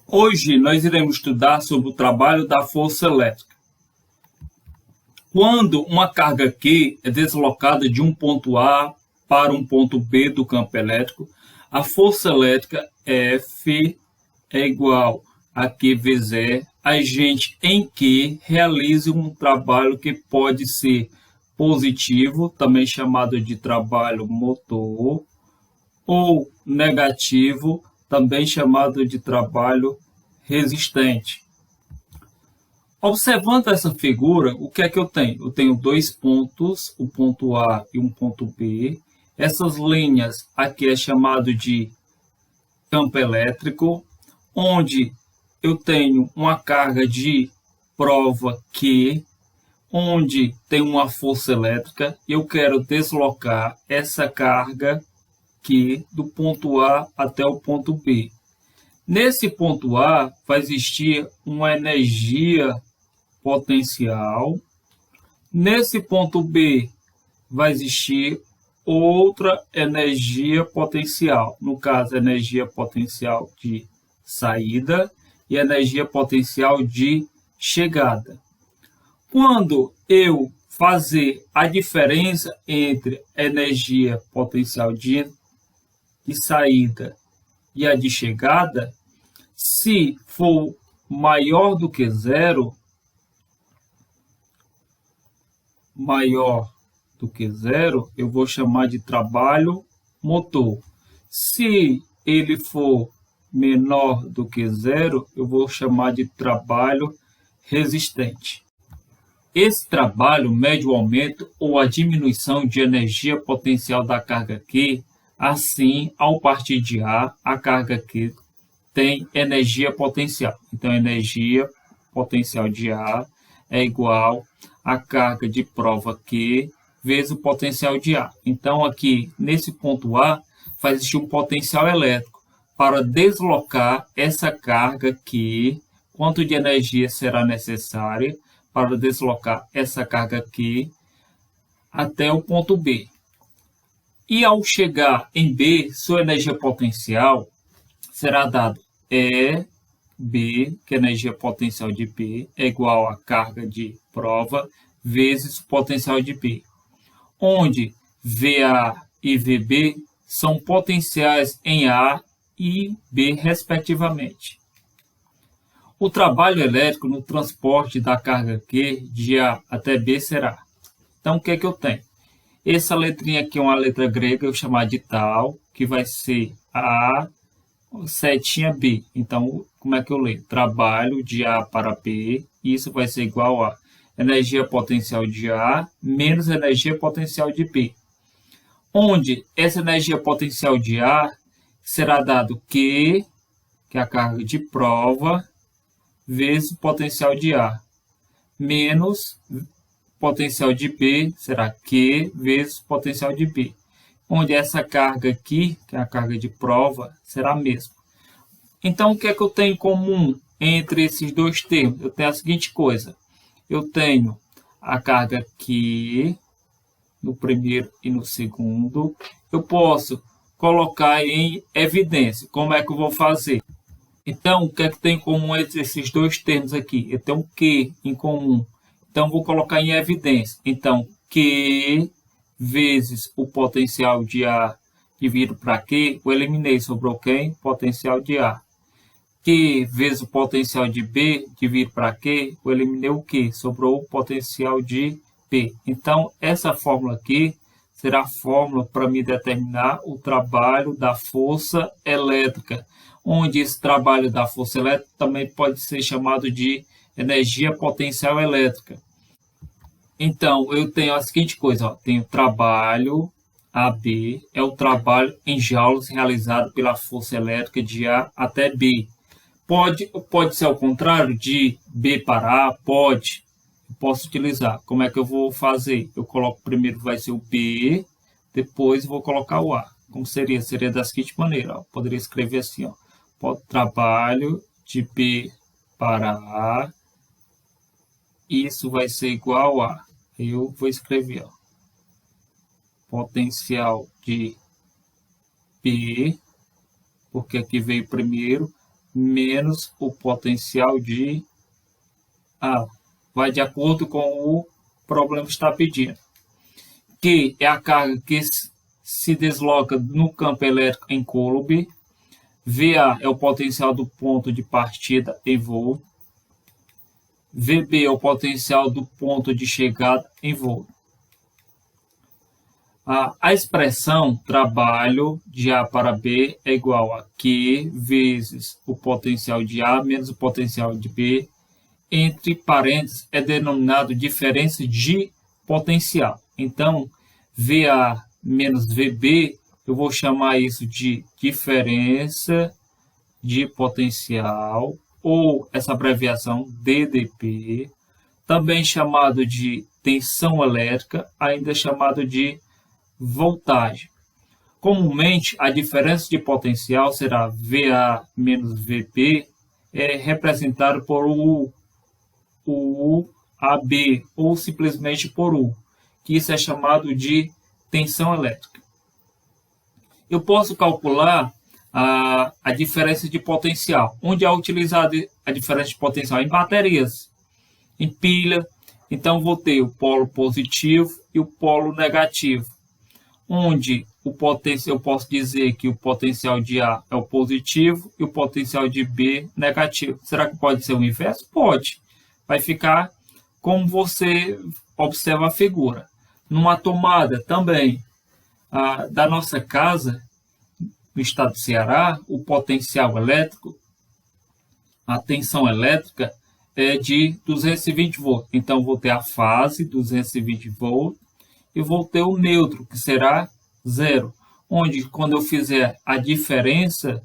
Hoje nós iremos estudar sobre o trabalho da força elétrica. Quando uma carga Q é deslocada de um ponto A para um ponto B do campo elétrico, a força elétrica F é igual a Q vezes E, agente em que realiza um trabalho que pode ser positivo, também chamado de trabalho motor, ou negativo, também chamado de trabalho resistente. Observando essa figura, o que é que eu tenho? Eu tenho dois pontos, o ponto A e um ponto B. Essas linhas aqui é chamado de campo elétrico, onde eu tenho uma carga de prova Q, onde tem uma força elétrica, e eu quero deslocar essa carga Q do ponto A até o ponto B. Nesse ponto A vai existir uma energia potencial. Nesse ponto B vai existir outra energia potencial. No caso, energia potencial de saída e energia potencial de chegada. Quando eu fazer a diferença entre energia potencial de saída e a de chegada, se for maior do que zero, eu vou chamar de trabalho motor. Se ele for menor do que zero, eu vou chamar de trabalho resistente. Esse trabalho mede o aumento ou a diminuição de energia potencial da carga Q. Assim, ao partir de A, a carga Q tem energia potencial. Então, a energia potencial de A é igual à carga de prova Q vezes o potencial de A. Então, aqui, nesse ponto A, vai existir um potencial elétrico. Para deslocar essa carga Q, quanto de energia será necessária para deslocar essa carga Q até o ponto B? E ao chegar em B, sua energia potencial será dada EB, que é a energia potencial de B, é igual à carga de prova vezes o potencial de B, onde VA e VB são potenciais em A e B, respectivamente. O trabalho elétrico no transporte da carga Q de A até B será. Então, o que é que eu tenho? Essa letrinha aqui é uma letra grega, eu vou chamar de tal, que vai ser A, setinha B. Então, como é que eu leio? Trabalho de A para B, isso vai ser igual a energia potencial de A menos energia potencial de B. Onde essa energia potencial de A será dado Q, que é a carga de prova, vezes o potencial de A, menos potencial de B será Q vezes o potencial de B, onde essa carga aqui, que é a carga de prova, será a mesma. Então, o que é que eu tenho em comum entre esses dois termos? Eu tenho a seguinte coisa. Eu tenho a carga Q no primeiro e no segundo. Eu posso colocar em evidência. Como é que eu vou fazer? Então, o que é que tem em comum entre esses dois termos aqui? Eu tenho um Q em comum. Então, vou colocar em evidência. Então, Q vezes o potencial de A dividido para Q, eu eliminei, sobrou quem? Potencial de A. Q vezes o potencial de B dividido para Q, eu eliminei o Q, sobrou o potencial de B. Então, essa fórmula aqui será a fórmula para me determinar o trabalho da força elétrica, onde esse trabalho da força elétrica também pode ser chamado de energia potencial elétrica. Então, eu tenho a seguinte coisa, ó, tenho trabalho AB, é o trabalho em joules realizado pela força elétrica de A até B. Pode ser ao contrário, de B para A? Pode. Eu posso utilizar. Como é que eu vou fazer? Eu coloco primeiro, vai ser o B, depois vou colocar o A. Como seria? Seria da seguinte maneira, ó, poderia escrever assim, ó, trabalho de B para A, isso vai ser igual a, eu vou escrever, ó, potencial de B, porque aqui veio primeiro, menos o potencial de A. Vai de acordo com o problema que está pedindo. Q é a carga que se desloca no campo elétrico em Coulomb. VA é o potencial do ponto de partida em volt. VB é o potencial do ponto de chegada em volt. A expressão trabalho de A para B é igual a Q vezes o potencial de A menos o potencial de B. Entre parênteses é denominado diferença de potencial. Então, VA menos VB, eu vou chamar isso de diferença de potencial, ou essa abreviação DDP, também chamado de tensão elétrica, ainda chamado de voltagem. Comumente, a diferença de potencial será VA menos VB, representado por o AB, ou simplesmente por U, que isso é chamado de tensão elétrica. Eu posso calcular a diferença de potencial. Onde é utilizada a diferença de potencial? Em baterias, em pilha. Então, vou ter o polo positivo e o polo negativo. Onde eu posso dizer que o potencial de A é o positivo e o potencial de B negativo. Será que pode ser o inverso? Pode. Vai ficar como você observa a figura. Numa tomada também da nossa casa, no estado do Ceará, o potencial elétrico, a tensão elétrica é de 220 volts. Então, vou ter a fase, 220 volts, e vou ter o neutro, que será 0. Onde, quando eu fizer a diferença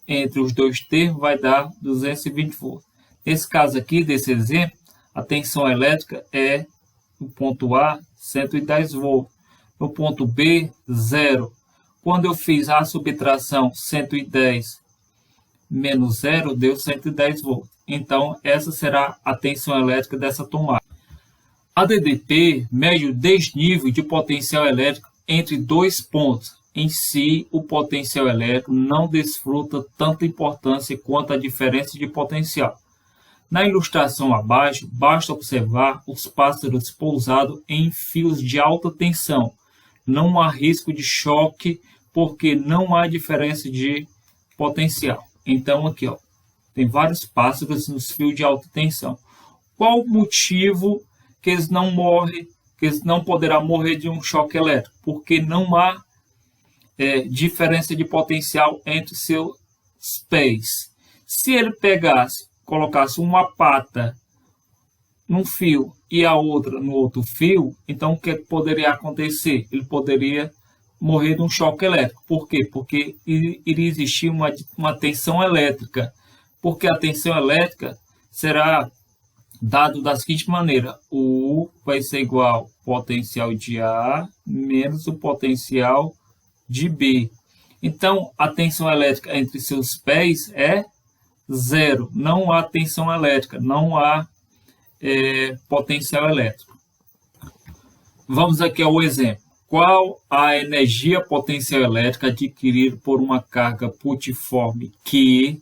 entre os dois termos, vai dar 220 volts. Nesse caso aqui, desse exemplo, a tensão elétrica é, no ponto A, 110 volts. No ponto B, 0. Quando eu fiz a subtração 110 menos 0, deu 110 volts. Então, essa será a tensão elétrica dessa tomada. A DDP mede o desnível de potencial elétrico entre dois pontos. Em si, o potencial elétrico não desfruta tanta importância quanto a diferença de potencial. Na ilustração abaixo, basta observar os pássaros pousados em fios de alta tensão. Não há risco de choque, porque não há diferença de potencial. Então, aqui, ó, tem vários pássaros nos fios de alta tensão. Qual o motivo que eles não morrem, que eles não poderão morrer de um choque elétrico? Porque não há diferença de potencial entre seus pés. Se ele colocasse uma pata num fio e a outra no outro fio, então o que poderia acontecer? Ele poderia morrer de um choque elétrico. Por quê? Porque iria existir uma tensão elétrica. Porque a tensão elétrica será dado da seguinte maneira: o U vai ser igual ao potencial de A menos o potencial de B. Então, a tensão elétrica entre seus pés é 0. Não há tensão elétrica, não há potencial elétrico. Vamos aqui ao exemplo. Qual a energia potencial elétrica adquirida por uma carga putiforme que,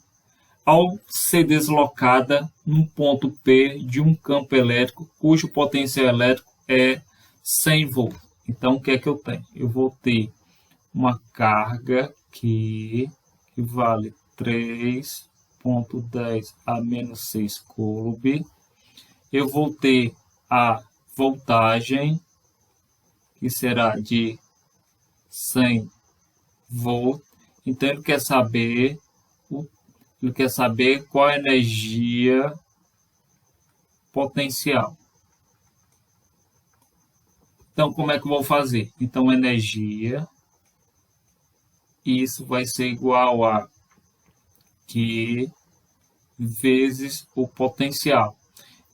ao ser deslocada num ponto P de um campo elétrico, cujo potencial elétrico é 100 volts? Então, o que é que eu tenho? Eu vou ter uma carga que vale 3,10 a menos 6 coulomb. Eu vou ter a voltagem, que será de 100 volts. Então, ele quer saber qual a energia potencial. Então, como é que eu vou fazer? Então, energia, isso vai ser igual a Q vezes o potencial.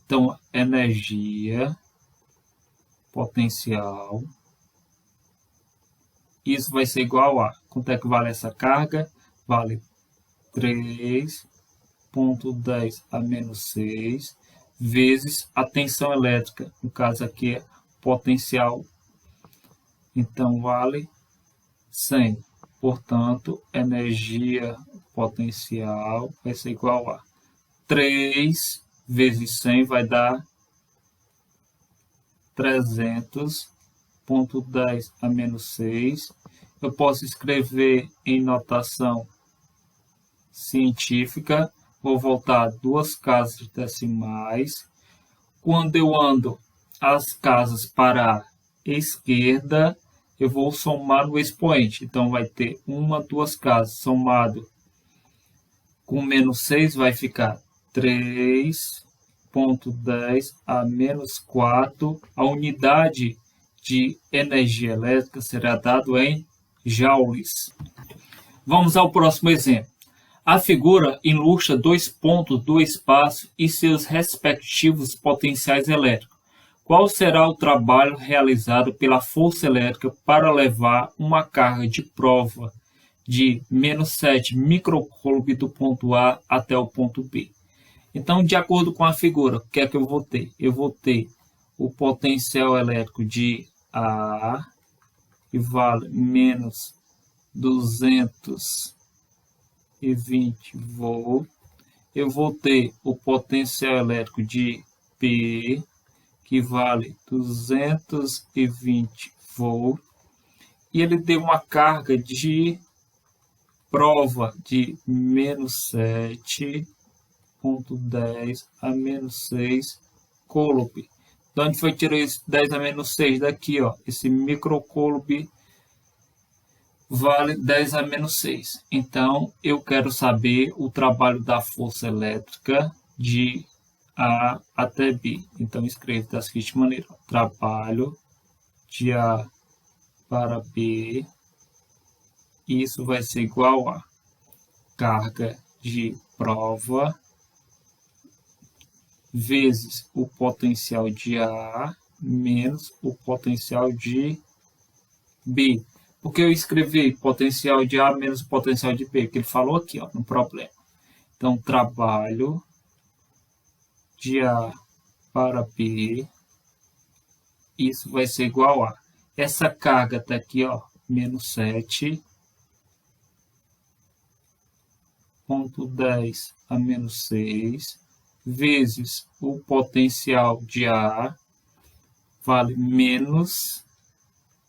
Então, energia potencial, isso vai ser igual a, quanto é que vale essa carga? Vale 3,10 a menos 6 vezes a tensão elétrica, no caso aqui é potencial, então vale 100. Portanto, energia potencial vai ser igual a 3 vezes 100 vai dar 300,10 a menos 6. Eu posso escrever em notação científica. Vou voltar 2 casas decimais. Quando eu ando as casas para a esquerda, eu vou somar o expoente. Então, vai ter 1, 2 casas. Somado com menos 6 vai ficar 3,10 a menos 4. A unidade de energia elétrica será dado em joules. Vamos ao próximo exemplo. A figura ilustra 2 pontos do espaço e seus respectivos potenciais elétricos. Qual será o trabalho realizado pela força elétrica para levar uma carga de prova de menos 7 microcoulomb do ponto A até o ponto B? Então, de acordo com a figura, o que é que eu vou ter? Eu vou ter o potencial elétrico de A, que vale menos 220 volts. Eu vou ter o potencial elétrico de P, que vale 220 volts. E ele deu uma carga de prova de menos 7,10 a menos 6 coulomb. De onde foi tirado esse 10 a menos 6? Daqui, ó. Esse microcoulomb vale 10 a menos 6. Então, eu quero saber o trabalho da força elétrica de A até B. Então, escrevo da seguinte maneira: trabalho de A para B. Isso vai ser igual a carga de prova vezes o potencial de A menos o potencial de B. Por que eu escrevi potencial de A menos o potencial de B? Porque ele falou aqui, ó, no problema. Então, trabalho de A para B, isso vai ser igual a, essa carga está aqui, ó, menos 7,10 a menos 6, vezes o potencial de A, vale menos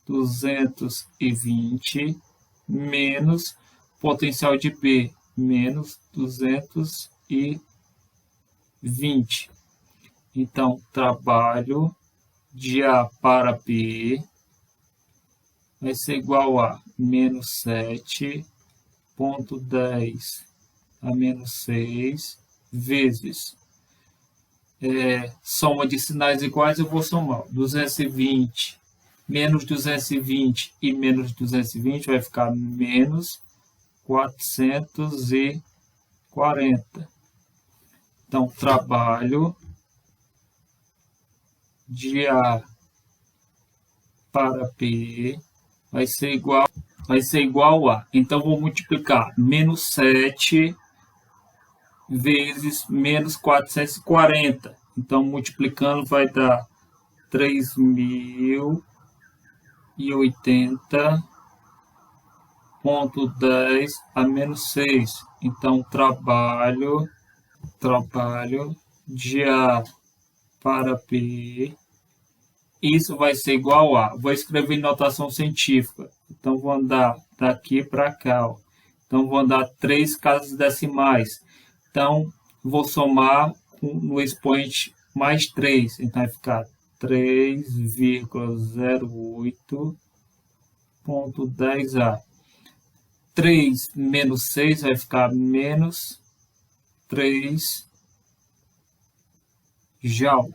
220, menos potencial de B, menos 220. Então, trabalho de A para B vai ser igual a menos 7,10 a menos 6, vezes soma de sinais iguais, eu vou somar 220 menos 220 e menos 220 vai ficar menos 440. Então, trabalho de A para B vai ser igual a. Então, vou multiplicar menos 7 vezes menos 440. Então, multiplicando vai dar 3.080,10 a menos 6. Então, trabalho de A para B, isso vai ser igual a, vou escrever em notação científica. Então, vou andar daqui para cá, ó. Então, vou andar 3 casas decimais. Então, vou somar no expoente mais 3. Então, vai ficar 3,08,10A. 3 menos 6 vai ficar menos 3 joule.